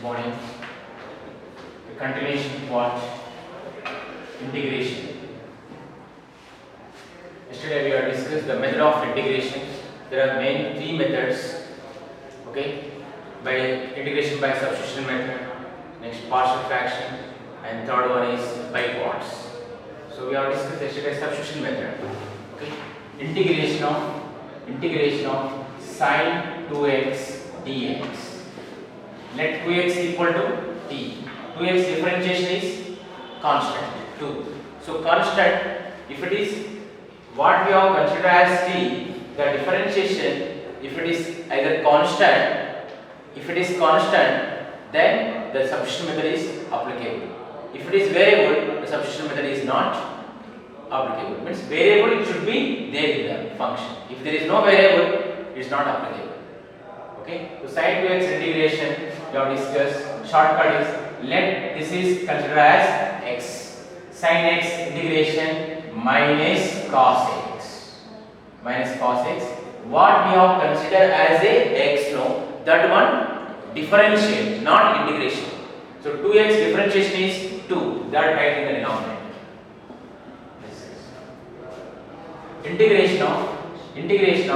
morning. The continuation part, integration. Yesterday we have discussed the method of integration. There are main three methods. Okay, by integration by substitution method, next partial fraction, and third one is by parts. So we have discussed yesterday substitution method. Okay, integration of sin 2x dx. Let 2x equal to t. 2x differentiation is constant 2. So constant, if it is what we have considered as t, the differentiation, if it is either constant, then the substitution method is applicable. If it is variable, the substitution method is not applicable. Means variable, it should be there in the function. If there is no variable, it is not applicable. Okay, so sin 2x integration we have discussed. Shortcut is, let this is considered as x. Sin x integration minus cos x. What we have considered as a x, no, that one differentiate, not integration. So 2x differentiation is 2. That right in the denominator. Integration of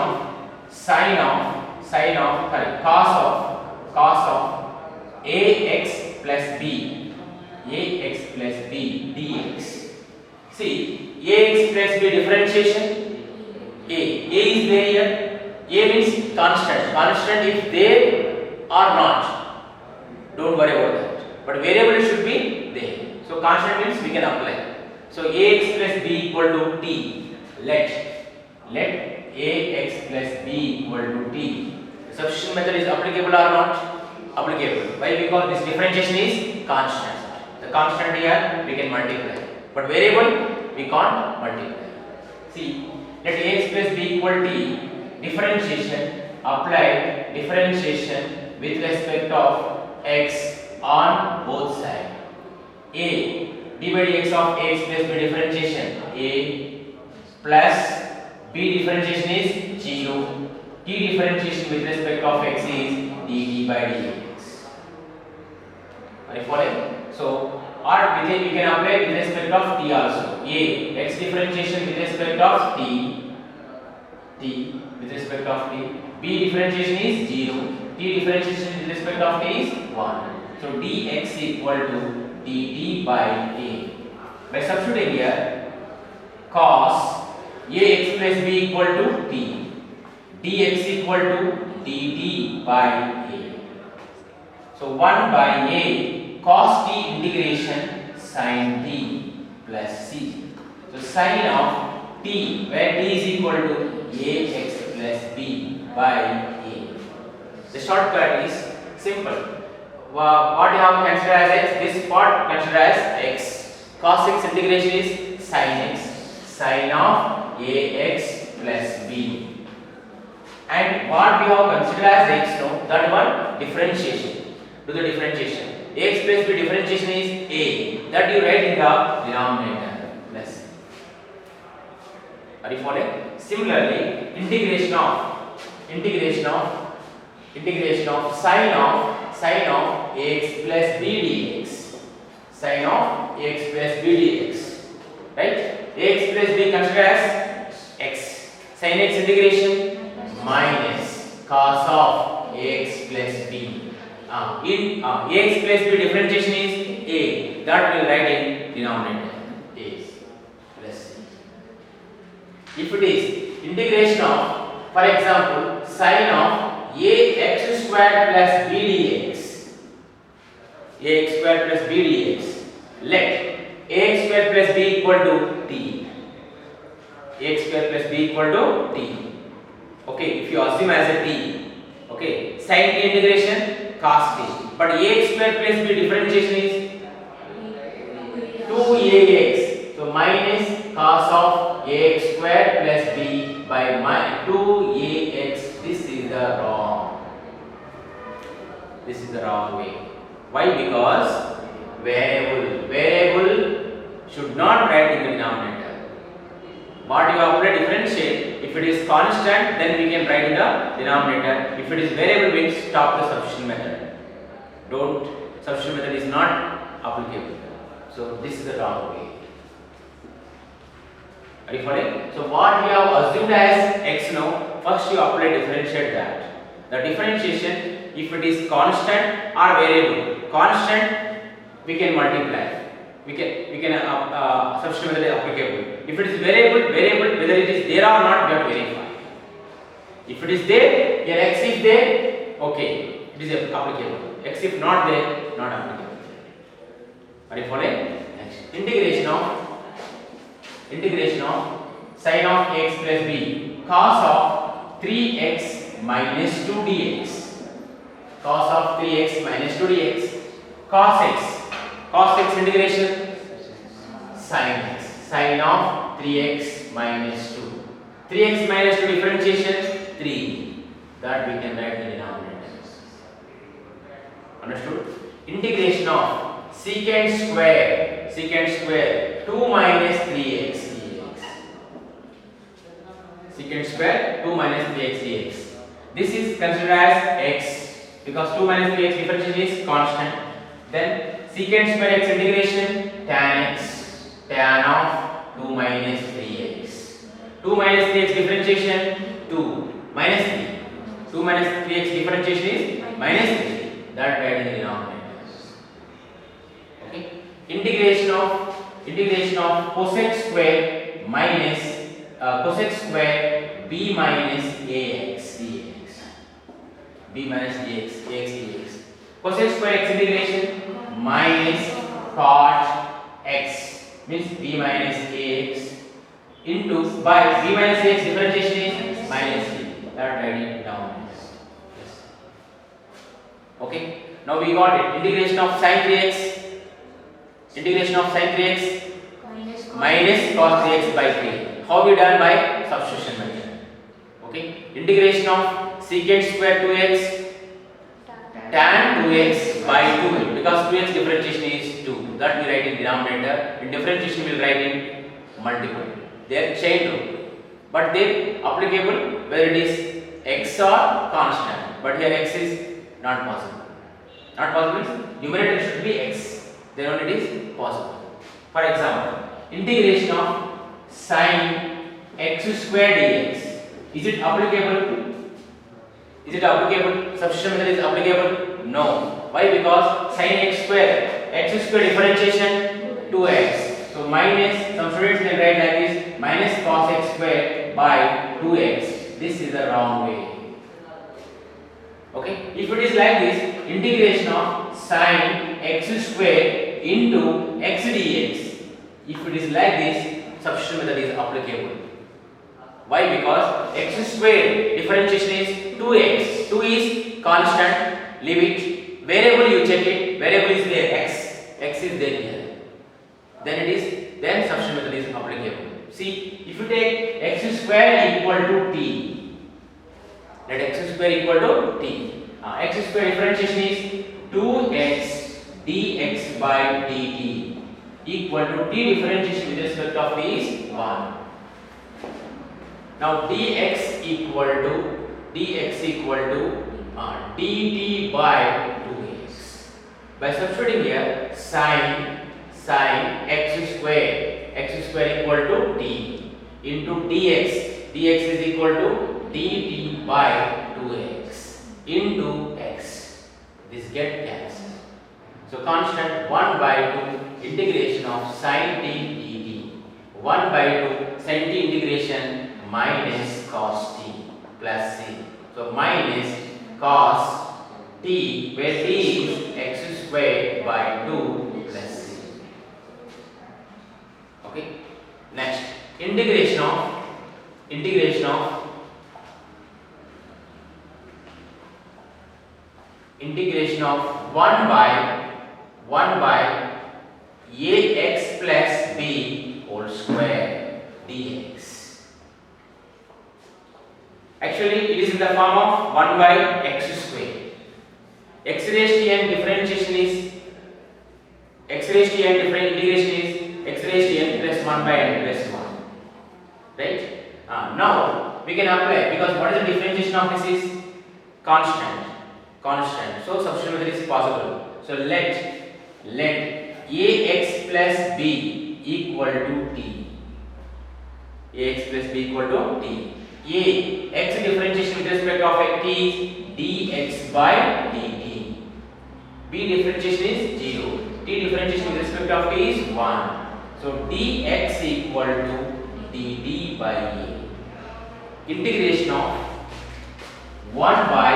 cos of ax plus b dx. See, ax plus b differentiation, a is there here. A means constant if there or not, don't worry about that, but variable should be there. So constant means we can apply. So ax plus b equal to t. Let ax plus b equal to t. The substitution method is applicable or not? Applicable. Why? Because this differentiation is constant. The constant here we can multiply, but variable we can't multiply. See, let ax plus b equal t. Differentiation, apply differentiation with respect of x on both sides. A d by dx of ax plus b differentiation a plus b differentiation is 0. T differentiation with respect of x is dt by dx. Are you following? So, or we can apply with respect of t also. A x differentiation with respect of t with respect of t. B differentiation is 0. T differentiation with respect of t is 1. So dx equal to dt by a. By substituting here, cos ax plus b equal to t, dx equal to dt by a. So 1 by a cos t integration sin t plus c. So sin of t, where t is equal to ax plus b by a. The shortcut is simple. What you have considered as x, this part considered as x. Cos x integration is sin x, sin of ax plus b. And what we have considered as x, no, that one differentiation. Do the differentiation. Ax plus b differentiation is a. That you write in the denominator. Plus. Are you following? Similarly, integration of sin of ax plus b dx. Sin of ax plus b dx. Right? Ax plus b considered as x. Sin x integration minus cos of ax plus b. In ax plus b differentiation is a. That will write in denominator. A plus c. If it is integration of, for example, sin of ax squared plus b dx, ax squared plus b dx, let ax squared plus b equal to t, ax squared plus b equal to t. Okay, if you assume as a t, okay, sin t integration cos t, but ax squared plus b differentiation is 2ax, so minus cos of ax squared plus b by 2ax. This is the wrong way. Why? Because variable should not write in the denominator. What you apply differentiate, if it is constant, then we can write in the denominator. If it is variable, means stop the substitution method. Don't, substitution method is not applicable. So this is the wrong way. Are you following? So what we have assumed as x now, first you apply differentiate that. The differentiation, if it is constant or variable, constant we can multiply. We can substitution method is applicable. If it is variable, whether it is there or not, we have to verify. If it is there, here x is there, okay, it is applicable. X if not there, not applicable. Are you following? Next, integration of sin of x plus b, cos of 3x minus 2 dx. Cos of 3x minus 2 dx. Cos x integration sin x. Sin of 3x minus 2. 3x minus 2 differentiation 3. That we can write in the denominator. Understood? Integration of secant square 2 minus 3x dx. Secant square 2 minus 3x dx. This is considered as x because 2 minus 3x differentiation is constant. Then secant square x integration tan x, tan of 2 minus 3x. 2 minus 3x differentiation 2 minus 3. 2 minus 3x differentiation is minus 3. That write in the denominator. Okay. Integration of cosec square minus cosec square b minus ax dx. B minus ax dx. Cosec square x integration minus cot x means b minus ax into by b minus ax differentiation is minus b. That write it down. Yes. Okay. Now we got it. Integration of sin 3x. Integration of sin 3x minus cos 3x by 3. How we done by substitution method. Okay. Integration of secant square 2x tan 2x by 2 because 2x differentiation is 2. That we write in denominator. In differentiation we will write in multiple. They are chain rule, but they applicable where it is x or constant. But here x is not possible. Not possible means numerator should be x. Then only it is possible. For example, integration of sin x square dx. Is it applicable? Is it applicable? Substitution method is applicable? No. Why? Because sin x square differentiation 2x. So minus, some students can write like this, minus cos x square by 2x. This is the wrong way. Okay. If it is like this, integration of sin x square into x dx. If it is like this, substitution method is applicable. Why? Because x square differentiation is 2x. 2 is constant, leave it. Variable you check it, variable is there, x is there here. Then substitution method is applicable. See, if you take x square equal to t, let x square equal to t. X square differentiation is 2x dx by dt equal to t differentiation with respect of t is 1. Now dx equal to dt by 2x. By substituting here sin x square equal to t into dx is equal to dt by 2x into x. This get cancelled. So constant 1 by 2 integration of sin t dt. 1 by 2 sin t integration minus cos t plus c. So minus cos t where t is x square by 2 plus c. Okay. Next, integration of 1 by ax plus b whole square dx. Actually, it is in the form of 1 by x square. X raised to n differentiation is x raised to n different integration is x raised to n plus 1 by n plus 1. Right? Now we can apply because what is the differentiation of this is constant. constant. So substitution method is possible. So let ax plus b equal to t. Ax plus b equal to t. A x differentiation with respect of t is dx by dt. B differentiation is 0. T differentiation with respect of t is 1. So dx equal to dt by a. Integration of 1 by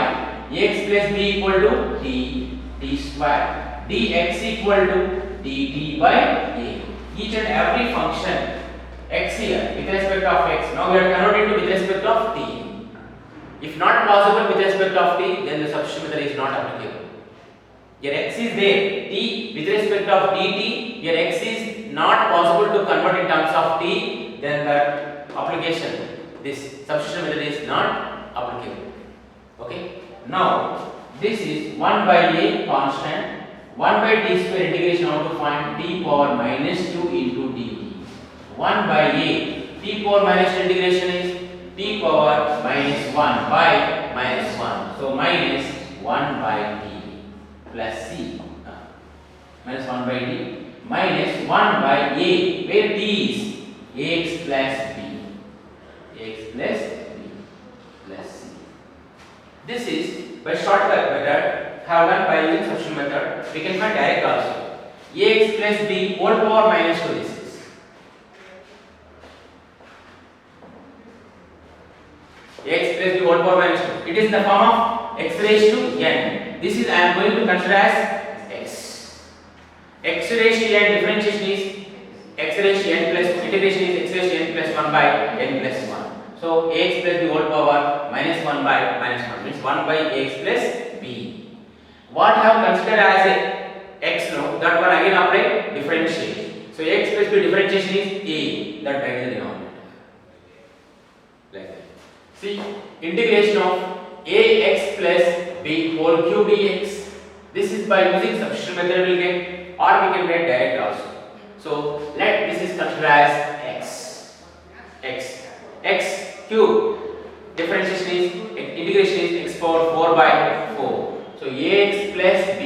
x plus b equal to t square. Dx equal to dt by a. Each and every function x here with respect of x. Now we are converting to with respect of t. If not possible with respect of t, then the substitution method is not applicable. Your x is there, t with respect of dt, your x is not possible to convert in terms of t, then that application, this substitution method is not applicable. Okay. Now this is 1 by a constant, 1 by t square integration how to find t power minus 2 into dt. 1 by a, t power minus 2 integration is t power minus 1 by minus 1. So minus 1 by t plus c minus 1 by d minus 1 by a, where t is ax plus b. Ax plus b plus c. This is by shortcut method have done by using substitution method. We can find direct also. Ax plus b whole power minus 2 this is. X plus b whole power minus 2. It is in the form of x raised to n. This is I am going to consider as x. X raised to n differentiation is x raised to n plus integration is x raised to n plus 1 by n plus 1. So ax plus b whole power minus 1 by minus 1 means 1 by ax plus b. What I have considered as a x now, that one again apply differentiate. So x plus b differentiation is a, that right in the denominator. Like that. See, integration of ax plus b whole cube dx. This is by using substitution method we will get, or we can get direct also. So let this is considered as x cube. Differentiation is integration is x power 4 by 4. So ax plus b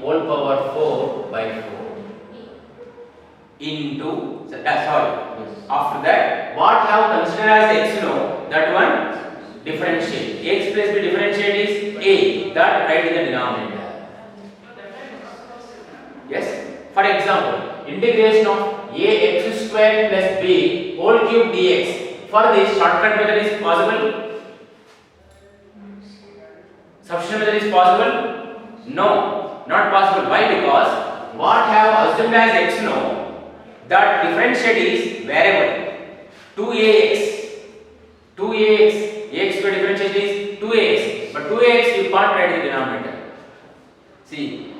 whole power 4 by 4 into after that what have considered as x now, that one differentiate. X plus b differentiate is a, that right in the denominator. Yes. For example, integration of ax square plus b whole cube dx. For this shortcut method is possible. Substitution method is possible? No, not possible. Why? Because what have assumed as x now, that differentiate is variable. 2ax, ax square differentiate is 2ax, but 2ax you can't write in the denominator. See,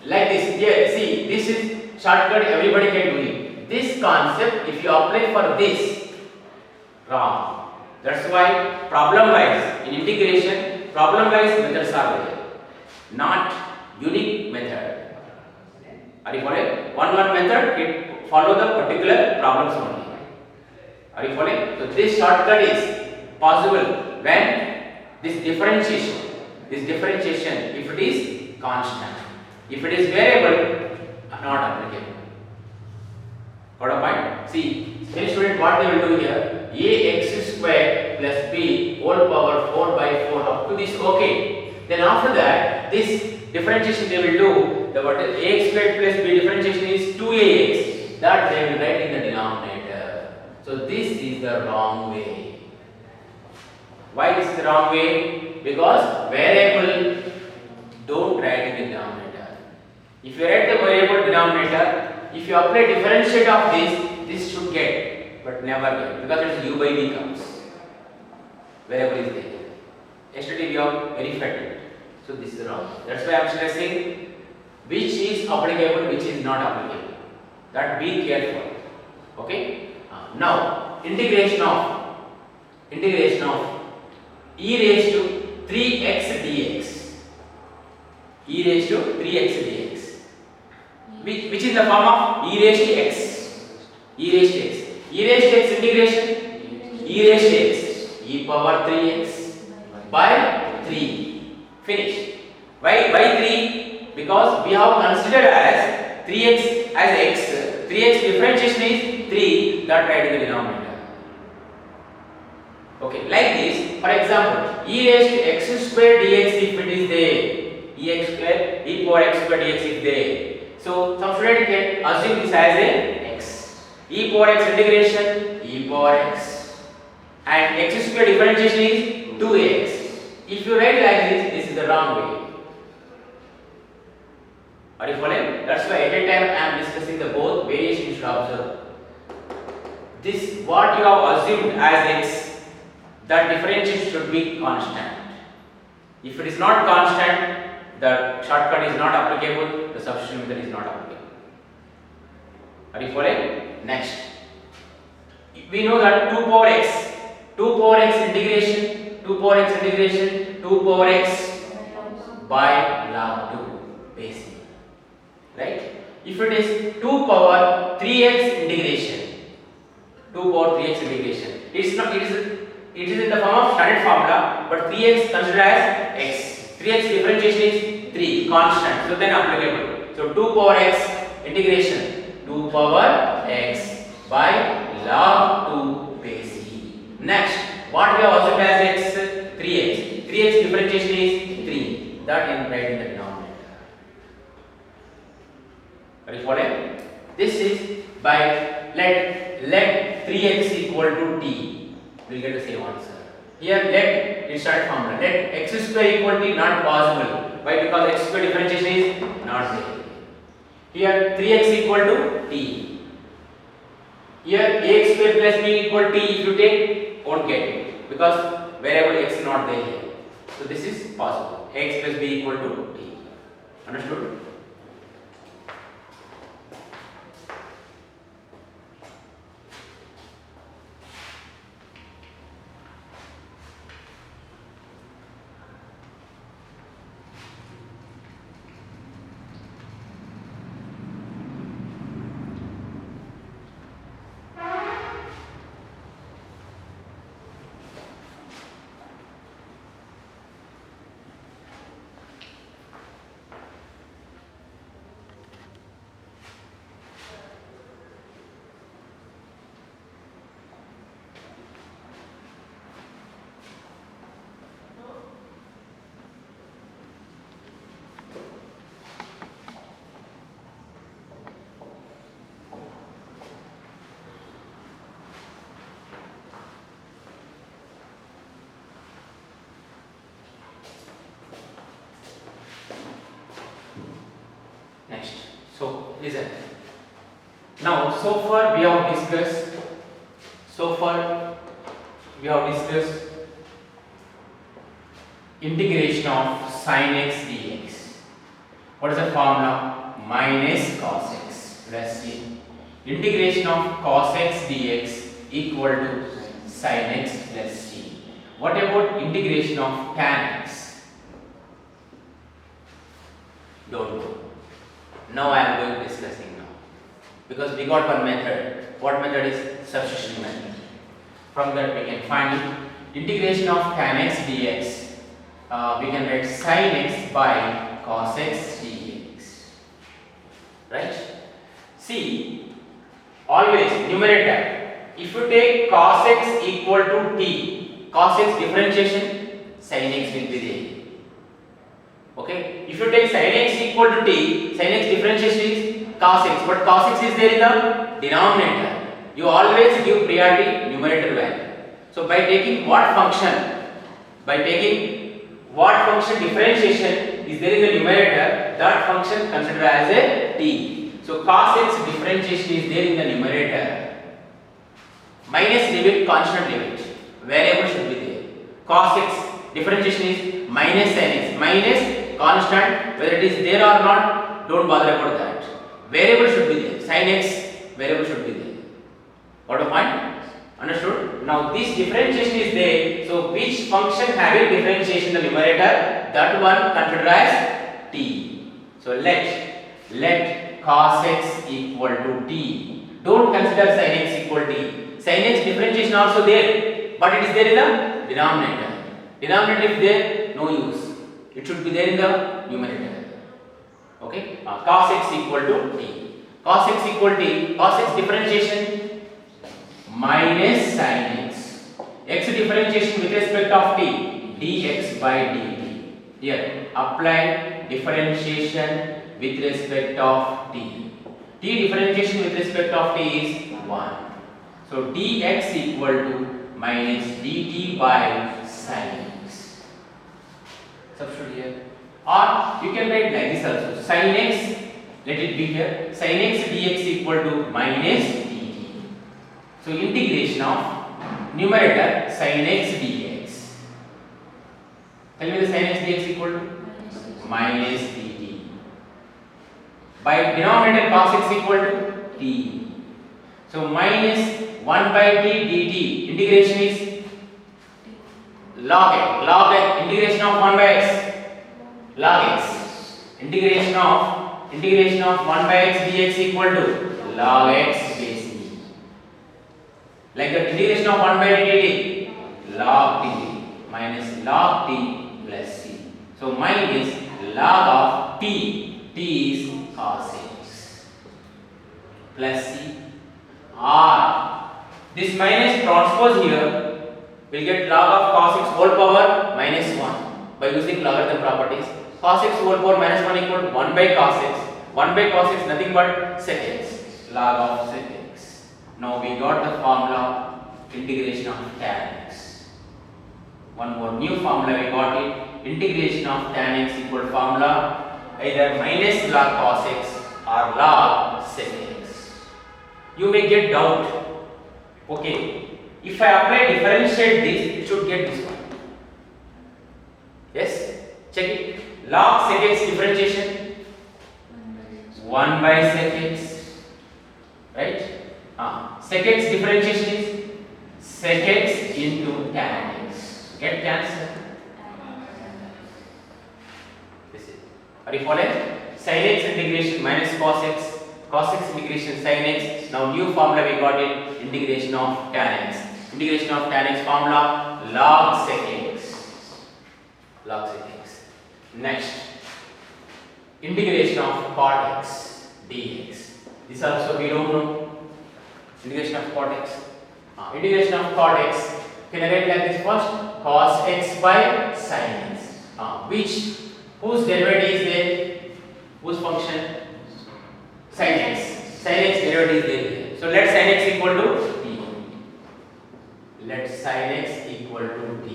like this. Here, see, this is shortcut. Everybody can do it. This concept, if you apply for this, wrong. That's why problem-wise in integration, problem-wise methods are there, not unique method. Are you following? One method it follow the particular problems only. Are you following? So this shortcut is possible when this differentiation, if it is constant. If it is variable, not applicable. Got a point? See, many students what they will do here, ax square plus b whole power 4 by 4 up to this, okay. Then after that, this differentiation they will do, the what is ax squared plus b differentiation is 2ax, that they will write in the denominator. So this is the wrong way. Why this is the wrong way? Because variable don't write in the denominator. If you write the variable denominator, if you apply differentiate of this should get, but never get, because it is u by v comes. Variable is there. Yesterday we have verified it. So this is wrong. That's why I am stressing which is applicable, which is not applicable. That be careful. Okay. Now integration of e raised to 3x dx. E raised to 3x dx. Which is the form of e raised to x. E raised to x. E raised to x integration. E raised to x. E power 3x by 3. Finish. Why 3? Because we have considered as 3x as x. 3x differentiation is 3, that right in the denominator. Okay, like this, for example, e raised to x square dx if it is there, e power x square dx is there. So some student can assume this as a x. E power x integration, e power x, and x square differentiation is 2x. If you write like this is the wrong way. Are you following? That's why at a time I am discussing the both variation you should observe. This what you have assumed as x, that differentiation should be constant. If it is not constant, the shortcut is not applicable, the substitution method is not applicable. Are you following? Next, we know that 2 power x, 2 power x integration, 2 power x integration, 2 power x by log 2 base e. Right? If it is 2 power 3x integration, 2 power 3x integration, it is in the form of standard formula, but 3x considered as x. 3x differentiation is 3, constant, so then applicable. So 2 power x integration, 2 power x by log 2 base e. Next, what we have also as x? 3x. 3x differentiation is 3, that is right in the denominator. Are you following? This is by let 3x equal to t. We'll get the same answer. Here let it start formula. Let x square equal to t, not possible. Why? Because x square differentiation is not there. Here 3x equal to t. Here ax square plus b equal to t. If you take, won't get it because variable x is not there here. So this is possible. Ax plus b equal to t. Understood? Next, so listen. Now, so far we have discussed integration of sin x dx. What is the formula? Minus cos x plus c. Integration of cos x dx equal to sin x plus c. What about integration of tan x? Don't know. Now I am going to discussing now, because we got one method. What method is substitution method? From that we can find integration of tan x dx. We can write sin x by cos x dx. Right? See, always numerator. If you take cos x equal to t, cos x differentiation, sin x will be there. Okay, if you take sin x equal to t, sin x differentiation is cos x, but cos x is there in the denominator. You always give priority numerator value. So by taking what function differentiation is there in the numerator, that function considered as a t. So cos x differentiation is there in the numerator. Minus limit, constant limit, variable should be there. Cos x differentiation is minus sin x, minus constant, whether it is there or not, don't bother about that. Variable should be there. Sin x variable should be there. Got a point? Understood? Now this differentiation is there. So which function having differentiation in the numerator, that one considered as t. So let cos x equal to t. Don't consider sin x equal to t. Sin x differentiation also there, but it is there in the denominator. Denominator is there. no use. It should be there in the numerator. Okay, cos x equal to t. Cos x equal to t. Cos x differentiation minus sin x. X differentiation with respect of t, dx by dt. Here, apply differentiation with respect of t. T differentiation with respect of t is 1. So dx equal to minus dt by sin x. Substitute here. Or you can write like this also. Sin x, let it be here. Sin x dx equal to minus dt. So integration of numerator sin x dx. Tell me the sin x dx equal to minus dt. By denominator cos x equal to t. So minus 1 by t dt. Integration is log x. Log x. Integration of 1 by x. Log x. Integration of 1 by x dx equal to log x base e. Like the integration of 1 by dt, log t minus log t plus c. So minus log of t, t is cos x plus c, or this minus transpose here will get log of cos x whole power minus 1 by using logarithm properties. Cos x whole power minus 1 equal to 1 by cos x. 1 by cos x nothing but sec x, log of sec x. Now we got the formula integration of tan x. One more new formula we got it. Integration of tan x equal to formula either minus log cos x or log sec x. You may get doubt. Okay, if I apply differentiate this, it should get this one. Yes, check it. Log sec x differentiation 1 by sec x, right? Sec x differentiation is sec x into tan x. Get cancel. This is. Are you following? Sin x integration minus cos x integration sin x. Now new formula we got it. Integration of tan x. Integration of tan x formula log sec x. Log sec x. Next, integration of cot x dx. This also we don't know. Integration of cot x. Integration of cot x. Can I write like this first? Cos x by sin x. Whose derivative is there? Whose function? Sin x. Sin x derivative is there. So let sin x equal to t. Let sin x equal to t.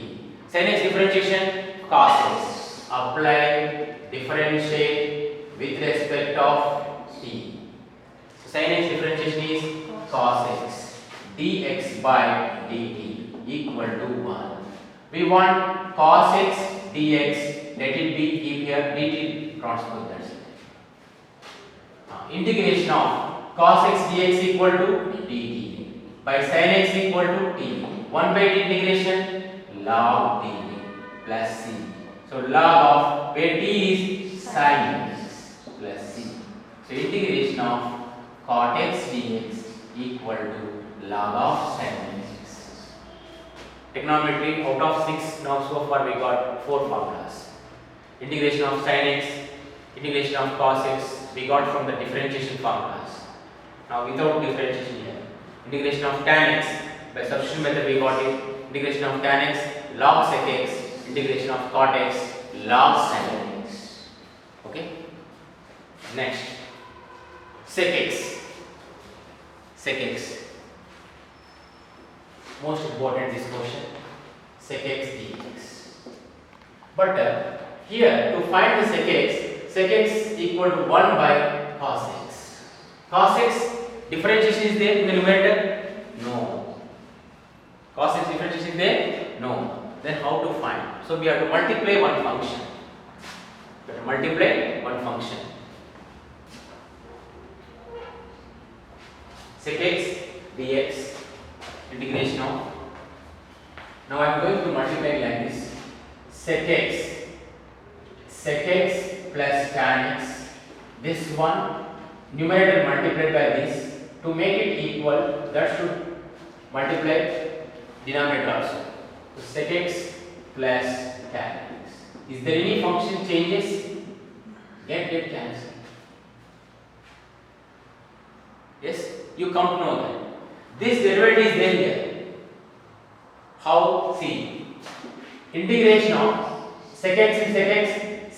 Sin x differentiation cos x. Apply differentiate with respect of t. So sin x differentiation is cos x dx by dt equal to 1. We want cos x dx, let it be keep here dt transpose, that's it. Integration of cos x dx equal to dt by sin x equal to t. 1 by t integration log t plus c. So log of where t is sin x plus c. So integration of cot x dx equal to log of sin x. Trigonometry out of 6 now so far we got 4 formulas. Integration of sin x, integration of cos x we got from the differentiation formulas. Now without differentiation here. Integration of tan x by substitution method we got it. Integration of tan x log sec x. Integration of cot x log sin x. Okay. Next, sec x. Sec x. Most important this question. Sec x dx. But here to find the sec x equal to 1 by cos x. Cos x differentiation is there in the numerator? No. Cos x differentiation is there? No. Then how to find? So we have to multiply one function. We have to multiply one function. Sec x dx integration of. Now I am going to multiply like this. Sec x plus tan x. This one numerator multiplied by this. To make it equal, that should multiply denominator also. So sec x plus tan x. Is there any function changes? Get cancelled. Yes, you come to know that. This derivative is there here. How? See. Integration of sec x into sec x,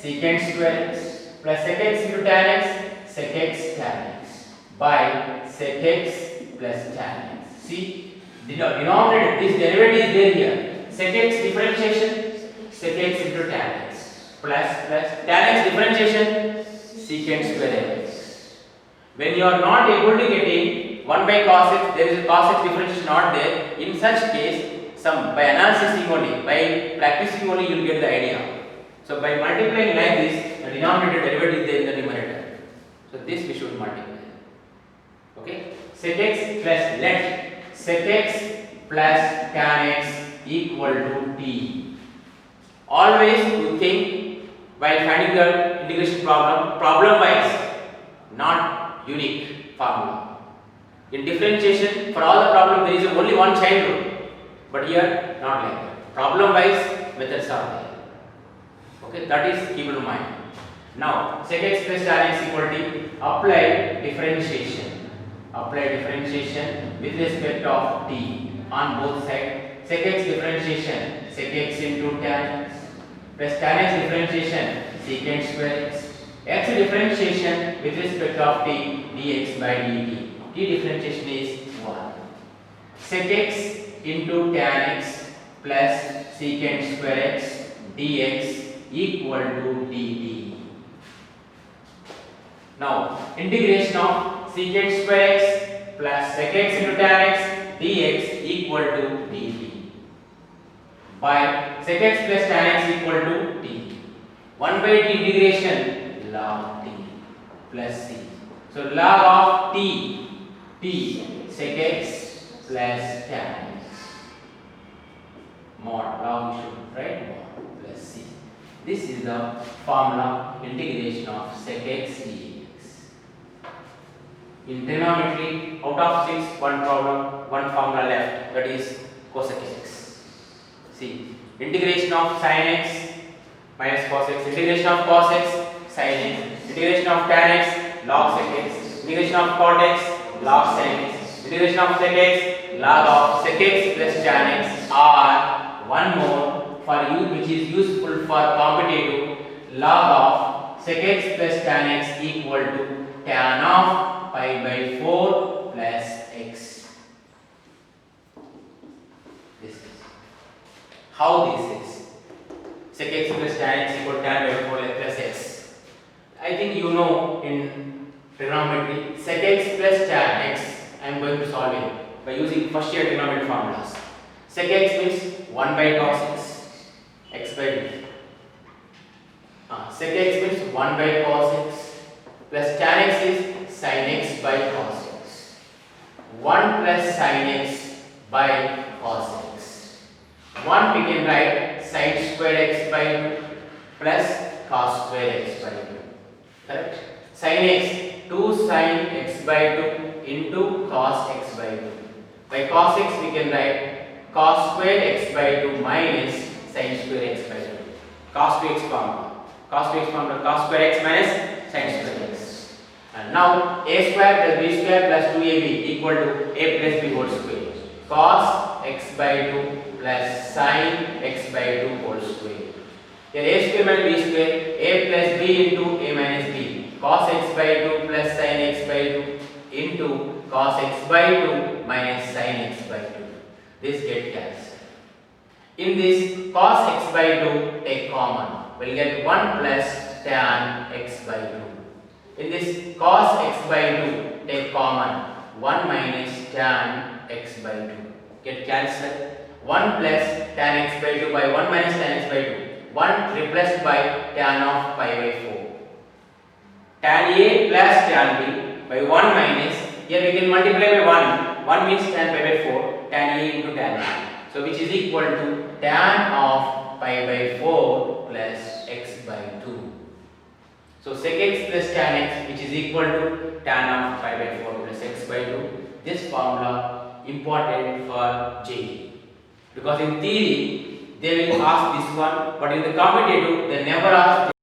secant square x plus sec x into tan x, sec x tan x by sec x plus tan x. See, the denominator, this derivative is there here. Sec x differentiation, sec x into tan x plus tan x differentiation, secant square x. When you are not able to getting 1 by cos x, there is a cos x differentiation not there. In such case, by analysis only, by practicing only, you will get the idea. So by multiplying like this, the denominator derivative is there in the numerator. So this we should multiply. Okay? Sec x plus let sec x plus tan x equal to t. Always you think while finding the integration problem wise, not unique formula. In differentiation, for all the problem there is only one chain rule. But here, not like that. Problem wise, methods are there. Okay, that is keep in mind. Now, sec x plus tan x equal to apply differentiation. Apply differentiation with respect of t on both sides. Sec x differentiation, sec x into tan x plus tan x differentiation, secant square x. X differentiation with respect of t, dx by dt. T differentiation is 1. Sec x into tan x plus secant square x dx equal to dt. Now, integration of secant square x plus sec x into tan x dx equal to dt by sec x plus tan x equal to t. 1 by t integration log t plus c. So, log of t sec x plus tan x. Mod, log should write mod plus c. This is the formula integration of sec x dx. In trigonometry, out of 6, one problem, one formula left, that is cosec x. See, integration of sin x minus cos x, integration of cos x sin x, integration of tan x log sec x, integration of cot x log sin x, integration of sec x log of sec x plus tan x, or one more for you which is useful for competitive, log of sec x plus tan x equal to tan of pi by 4 plus x. This is how this is. Sec x plus tan x equal to tan by 4 plus x. I think you know in trigonometry, sec x plus tan x I am going to solve it by using first year trigonometry formulas. Sec x means 1 by cos x by d. Sec x means 1 by cos x plus tan x is sin x by cos x. 1 plus sin x by cos x. 1 we can write sin square x by 2 plus cos square x by 2. Correct? Sin x, 2 sin x by 2 into cos x by 2. By cos x we can write cos square x by 2 minus sin square x by 2. Cos 2x formula. Cos 2x formula, cos square x minus sin square x. And now a square plus b square plus 2ab equal to a plus b whole square. Cos x by 2 plus sin x by 2 whole square. Here a square minus b square, a plus b into a minus b. Cos x by 2 plus sin x by 2 into cos x by 2 minus sin x by 2. This get cancelled. In this cos x by 2 take common. We'll get 1 plus tan x by 2. In this cos x by 2 take common. 1 minus tan x by 2. Get cancelled. 1 plus tan x by 2 by 1 minus tan x by 2. 1 replaced by tan of pi by 4. Tan A plus tan B by 1 minus, here we can multiply by 1. 1 means tan pi by 4, tan A into tan B. So which is equal to tan of pi by 4 plus x by 2. So sec x plus tan x which is equal to tan of pi by 4 plus x by 2. This formula important for JEE. Because in theory they will ask this one, but in the competitive, they never ask